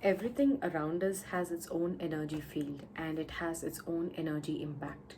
Everything around us has its own energy field and it has its own energy impact.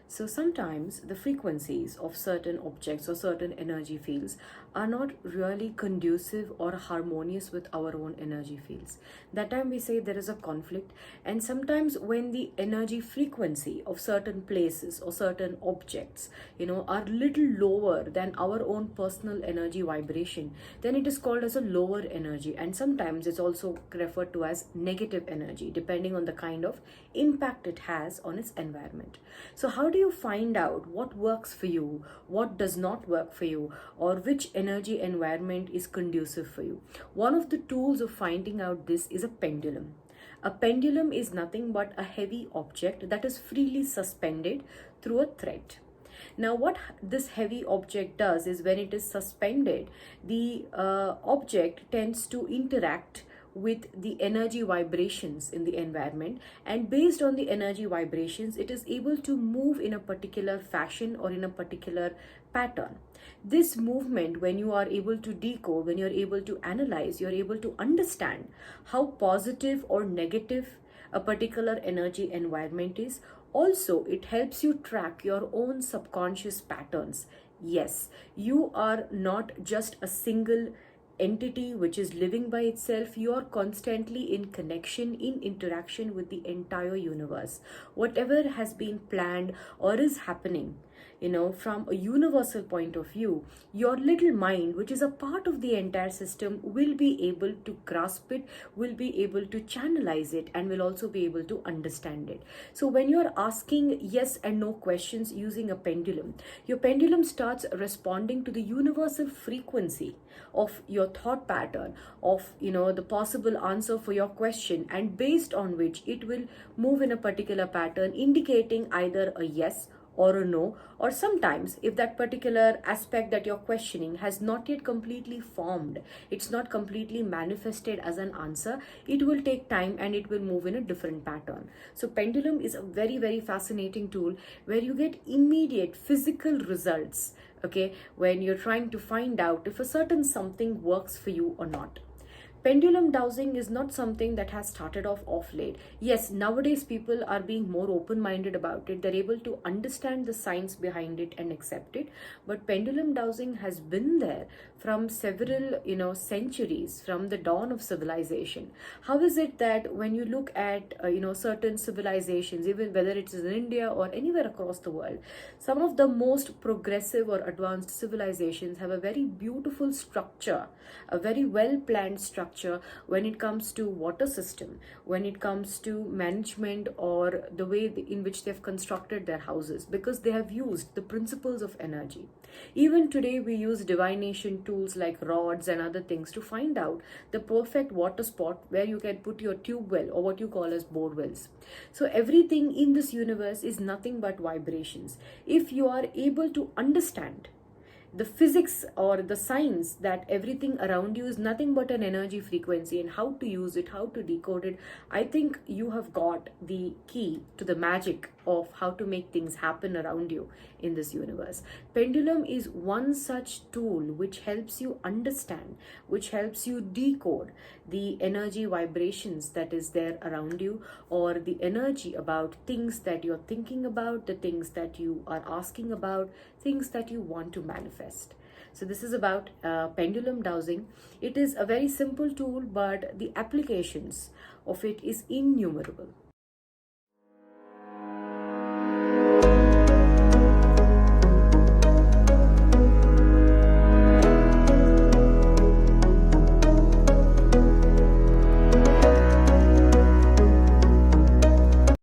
So sometimes the frequencies of certain objects or certain energy fields are not really conducive or harmonious with our own energy fields. That time we say there is a conflict, and sometimes when the energy frequency of certain places or certain objects, are little lower than our own personal energy vibration, then it is called as a lower energy, and sometimes it's also referred to as negative energy depending on the kind of impact it has on its environment. So how do you find out what works for you, what does not work for you, or which energy environment is conducive for you? One of the tools of finding out this is a pendulum. A pendulum is nothing but a heavy object that is freely suspended through a thread. Now, what this heavy object does is when it is suspended, the object tends to interact with the energy vibrations in the environment, and based on the energy vibrations it is able to move in a particular fashion or in a particular pattern. This movement, when you are able to decode, when you're able to analyze, you're able to understand how positive or negative a particular energy environment is. Also, it helps you track your own subconscious patterns. Yes, you are not just a single entity which is living by itself. You are constantly in connection, in interaction with the entire universe. Whatever has been planned or is happening, from a universal point of view, your little mind, which is a part of the entire system, will be able to grasp it, will be able to channelize it, and will also be able to understand it. So when you're asking yes and no questions using a pendulum, your pendulum starts responding to the universal frequency of your thought pattern, of the possible answer for your question, and based on which it will move in a particular pattern, indicating either a yes or a no, or sometimes if that particular aspect that you're questioning has not yet completely formed, it's not completely manifested as an answer, it will take time and it will move in a different pattern. So pendulum is a very, very fascinating tool where you get immediate physical results, okay, when you're trying to find out if a certain something works for you or not. Pendulum dowsing is not something that has started off late. Yes, nowadays people are being more open-minded about it. They're able to understand the science behind it and accept it. But pendulum dowsing has been there from several, centuries, from the dawn of civilization. How is it that when you look at, certain civilizations, even whether it is in India or anywhere across the world, some of the most progressive or advanced civilizations have a very beautiful structure, a very well-planned structure when it comes to water system, when it comes to management, or the way in which they've constructed their houses, because they have used the principles of energy. Even today we use divination tools like rods and other things to find out the perfect water spot where you can put your tube well, or what you call as bore wells. So everything in this universe is nothing but vibrations. If you are able to understand the physics or the science that everything around you is nothing but an energy frequency, and how to use it, how to decode it, I think you have got the key to the magic of how to make things happen around you in this universe. Pendulum is one such tool which helps you understand, which helps you decode the energy vibrations that is there around you, or the energy about things that you're thinking about, the things that you are asking about, things that you want to manifest. So this is about pendulum dowsing. It is a very simple tool, but the applications of it is innumerable.